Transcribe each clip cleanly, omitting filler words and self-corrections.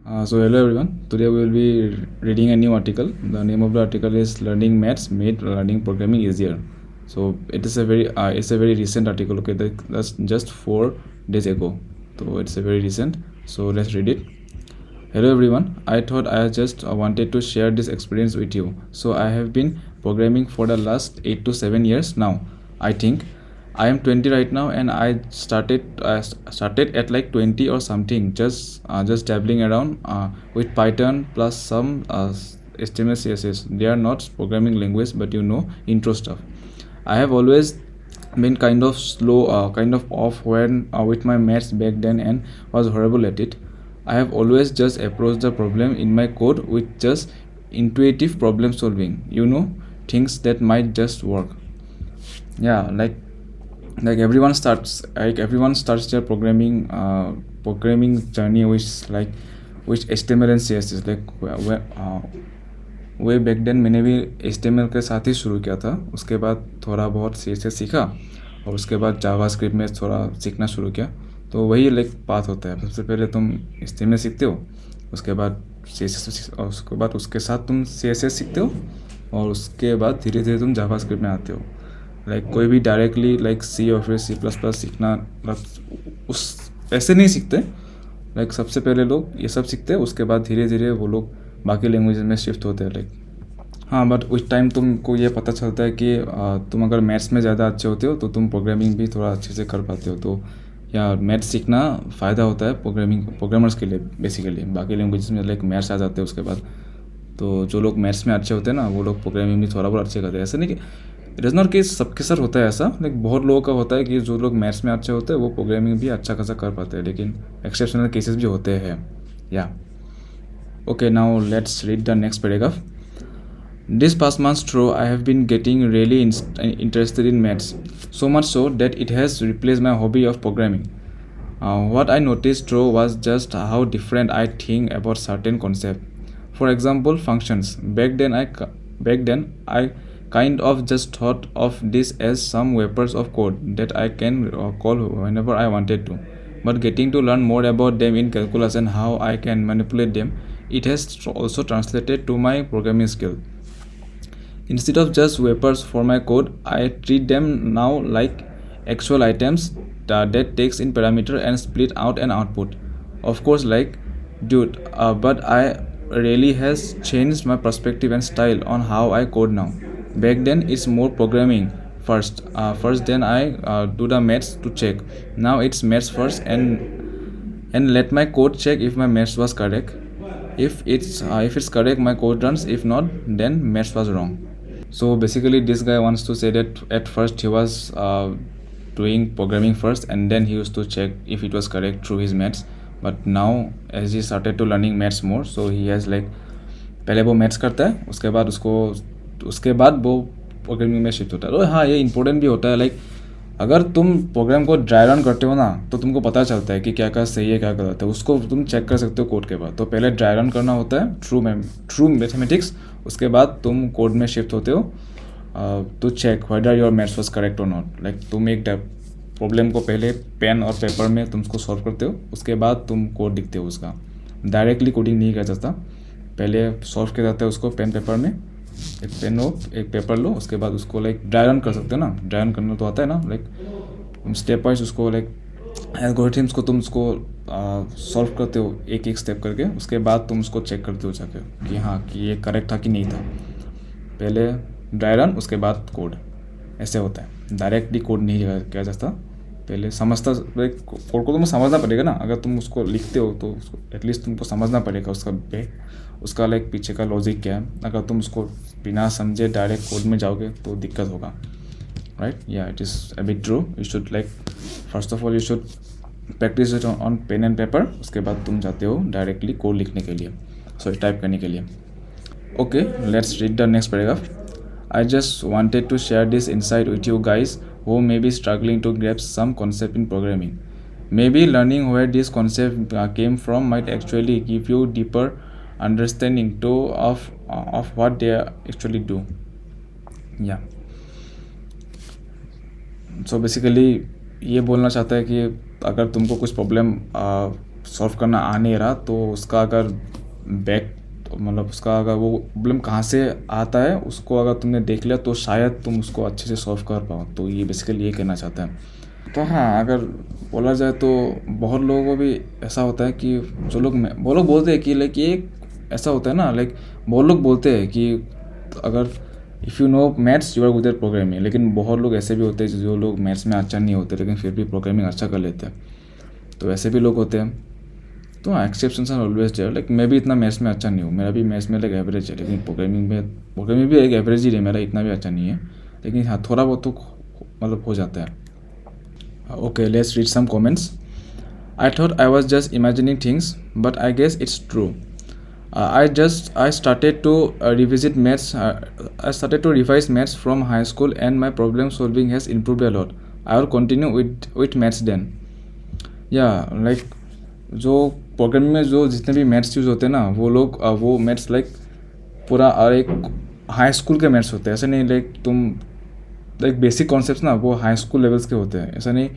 So hello everyone. Today we will be reading a new article. The name of the article is "Learning Maths Made Learning Programming Easier." So it's a very recent article. Okay, that's just 4 days ago. So it's a very recent. So let's read it. Hello everyone. I thought I just wanted to share this experience with you. So I have been programming for the last 8 to 7 years now. I think I am 20 right now, and I started at like 20 or something, just dabbling around with Python plus some HTML CSS. They are not programming language, but intro stuff. I have always been kind of slow, kind of off when with my maths back then, and was horrible at it. I have always just approached the problem in my code with just intuitive problem solving. Things that might just work. Yeah, like everyone starts their programming journey with HTML and CSS. Way back then मैंने भी HTML के साथ ही शुरू किया था. उसके बाद थोड़ा बहुत CSS सीखा, और उसके बाद जावास्क्रिप्ट में थोड़ा सीखना शुरू किया. तो वही लाइक पाथ होता है. सबसे पहले तुम HTML सीखते हो, उसके बाद CSS, और उसके बाद उसके साथ तुम CSS सीखते हो, और उसके बाद धीरे धीरे तुम जावास्क्रिप्ट में आते हो. कोई भी डायरेक्टली सी और फिर C++ सीखना उस ऐसे नहीं सीखते. सबसे पहले लोग ये सब सीखते हैं, उसके बाद धीरे धीरे वो लोग बाकी लैंग्वेज में शिफ्ट होते हैं. हाँ, बट उस टाइम तुमको ये पता चलता है कि तुम अगर मैथ्स में ज़्यादा अच्छे होते हो तो तुम प्रोग्रामिंग भी थोड़ा अच्छे से कर पाते हो. तो या मैथ्स सीखना फ़ायदा होता है प्रोग्रामर्स के लिए बेसिकली. बाकी लैंग्वेज में मैथ्स आ जाते हैं उसके बाद. तो जो लोग मैथ्स में अच्छे होते हैं ना, वो लोग प्रोग्रामिंग भी थोड़ा बहुत अच्छे करते हैं. ऐसा नहीं कि इट इज़ नॉट कि सबके साथ होता है ऐसा. बहुत लोगों का होता है कि जो लोग मैथ्स में अच्छे होते हैं वो प्रोग्रामिंग भी अच्छा खासा कर पाते हैं, लेकिन एक्सेप्शनल केसेस भी होते हैं. या okay, now let's read the next paragraph. This past month through, I have been getting really interested in maths, so much so that it has replaced my hobby of programming. What I noticed through was just how different I think about certain concepts. For example, functions. Back then I kind of just thought of this as some wrappers of code that I can call whenever I wanted to. But getting to learn more about them in calculus and how I can manipulate them, it has also translated to my programming skill. Instead of just wrappers for my code, I treat them now like actual items that takes in parameter and split out an output. Of course, but I really has changed my perspective and style on how I code now. Back then, it's more programming first then I do the maths to check. Now it's maths first, and let my code check if my maths was correct. If it's correct, my code runs. If not, then maths was wrong. So basically, this guy wants to say that at first he was doing programming first, and then he used to check if it was correct through his maths. But now, as he started to learning maths more, so he has पहले वो maths करता है, उसके बाद वो programming में shift होता है. तो हाँ, ये इंपॉर्टेंट भी होता है. अगर तुम प्रोग्राम को ड्राई रन करते हो ना, तो तुमको पता चलता है कि क्या क्या सही है, क्या गलत है. उसको तुम चेक कर सकते हो कोड के बाद. तो पहले ड्राई रन करना होता है थ्रू मैथमेटिक्स. उसके बाद तुम कोड में शिफ्ट होते हो to check whether your maths was correct और नॉट. तुम एक प्रॉब्लम को पहले पेन और पेपर में तुम उसको सॉल्व करते हो, उसके बाद तुम कोड लिखते हो. उसका डायरेक्टली कोडिंग नहीं किया जाता. पहले सॉल्व किया जाता है उसको पेन पेपर में. एक पेन लो, एक पेपर लो, उसके बाद उसको ड्राई रन कर सकते हो ना. ड्राई रन करना तो आता है ना. तुम स्टेप वाइज उसको एल्गोरिथम्स को तुम उसको सॉल्व करते हो एक एक स्टेप करके. उसके बाद तुम उसको चेक करते हो जाके कि हाँ, कि ये करेक्ट था कि नहीं था. पहले ड्राई रन, उसके बाद कोड. ऐसे होता है. डायरेक्टली कोड नहीं किया जाता. पहले कोड को तुमको समझना पड़ेगा ना. अगर तुम उसको लिखते हो तो उसको एटलीस्ट तुमको समझना पड़ेगा उसका पीछे का लॉजिक क्या है. अगर तुम उसको बिना समझे डायरेक्ट कोड में जाओगे तो दिक्कत होगा. राइट, या it is a bit true. You should first of all you should practise it on pen and paper. उसके बाद तुम जाते हो डायरेक्टली कोड लिखने के लिए, टाइप करने के लिए. Okay, let's read the next paragraph. I just wanted to share this insight with you guys who may be struggling to grasp some concept in programming. Maybe learning where this concept came from might actually give you deeper understanding of what they actually do. Yeah. So basically ये बोलना चाहता है कि अगर तुमको कुछ problem solve करना आ नहीं रहा, तो उसका अगर मतलब उसका अगर वो प्रॉब्लम कहाँ से आता है उसको अगर तुमने देख लिया तो शायद तुम उसको अच्छे से सॉल्व कर पाओ। तो ये बेसिकली ये कहना चाहता है। तो हाँ, अगर बोला जाए तो बहुत लोगों को भी ऐसा होता है कि वो लोग बोलते हैं कि लाइक ये ऐसा होता है ना, लाइक बहुत लोग बोलते हैं कि अगर if you know maths you are good at programming, लेकिन बहुत लोग ऐसे भी होते हैं जो लोग मैथ्स में अच्छा नहीं होते लेकिन फिर भी प्रोग्रामिंग अच्छा कर लेते हैं। तो ऐसे भी लोग होते हैं। तो हाँ, exceptions are always there. Like मैं भी इतना मैथ्स में अच्छा नहीं हूँ, मेरा भी मैथ्स में लाइक एवरेज है, लेकिन प्रोग्रामिंग भी एक एवरेज ही है, मेरा इतना भी अच्छा नहीं है। लेकिन हाँ, थोड़ा बहुत तो मतलब हो जाता है। Okay, let's read some comments. I thought I was just imagining things, but I guess it's true. I started to revisit maths. I started to revise maths from high school, and my problem solving has improved a lot. I will continue with maths then. Yeah, like जो programming में जो जितने भी maths use होते हैं ना, वो लोग वो मैथ्स लाइक पूरा एक हाई स्कूल के मैथ्स होते हैं। ऐसे नहीं लाइक तुम लाइक बेसिक कॉन्सेप्ट्स ना वो हाई स्कूल लेवल्स के होते हैं। ऐसा नहीं,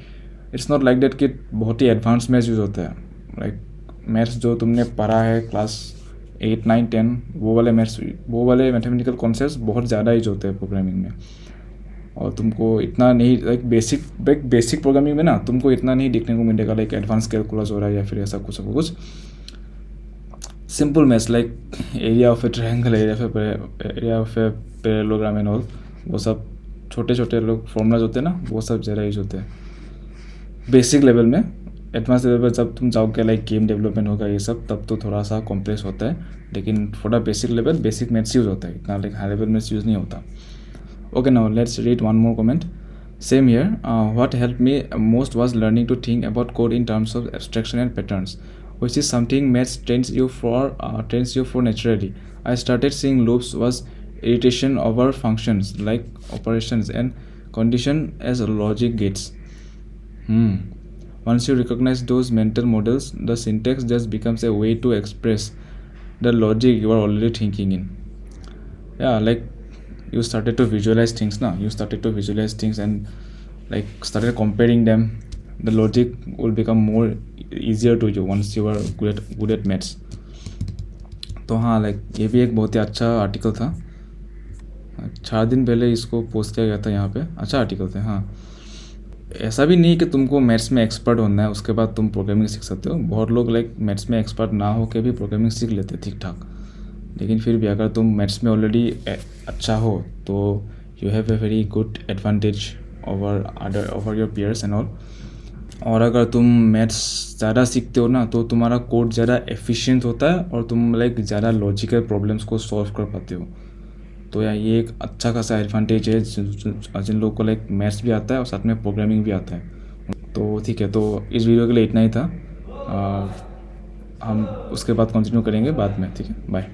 इट्स नॉट लाइक दैट कि बहुत ही एडवांस मैथ्स यूज़ होते हैं। लाइक मैथ्स जो तुमने पढ़ा है क्लास 8, 9, 10 वो वाले मैथमेटिकल कॉन्सेप्ट्स बहुत ज़्यादा यूज होते हैं प्रोग्रामिंग में। और तुमको इतना नहीं लाइक बेसिक प्रोग्रामिंग में ना तुमको इतना नहीं देखने को मिलेगा लाइक एडवांस कैलकुलस हो रहा है या फिर ऐसा कुछ simple maths like area of A triangle, area of a parallelogram and all, वो सब छोटे छोटे लोग फॉर्मूलाज होते हैं ना, वो सब ज़रा यूज होते हैं बेसिक लेवल में। एडवांस लेवल पर जब तुम जाओगे लाइक गेम डेवलपमेंट होगा ये सब, तब तो थोड़ा सा कॉम्प्लेक्स होता है। लेकिन थोड़ा basic level basic maths use होता है, इतना like high level maths use नहीं होता। Okay, now let's read one more comment. Same here. What helped me most was learning to think about code in terms of abstraction and patterns, which is something maths trains you for naturally. I started seeing loops was irritation over functions like operations and condition as logic gates. Once you recognize those mental models, the syntax just becomes a way to express the logic you are already thinking in. Yeah, like you started to visualize things now. You started to visualize things and like started comparing them. The logic will become more easier to you once you are good at maths. तो हाँ, like ये भी एक बहुत ही अच्छा article था। 4 दिन पहले इसको पोस्ट किया गया था यहाँ पे। अच्छा आर्टिकल था। हाँ, ऐसा भी नहीं कि तुमको मैथ्स में एक्सपर्ट होना है उसके बाद तुम प्रोग्रामिंग सीख सकते हो। बहुत लोग लाइक मैथ्स में एक्सपर्ट ना हो के भी प्रोग्रामिंग सीख लेते ठीक ठाक। लेकिन फिर भी अगर तुम मैथ्स में ऑलरेडी अच्छा हो तो you have a very good advantage over your peers and all. और अगर तुम मैथ्स ज़्यादा सीखते हो ना तो तुम्हारा कोड ज़्यादा एफिशिएंट होता है और तुम लाइक ज़्यादा लॉजिकल प्रॉब्लम्स को सॉल्व कर पाते हो। तो यार ये एक अच्छा खासा एडवांटेज है जिन लोगों को लाइक मैथ्स भी आता है और साथ में प्रोग्रामिंग भी आता है। तो ठीक है, तो इस वीडियो के लिए इतना ही था। हम उसके बाद कंटिन्यू करेंगे बाद में। ठीक है, बाय।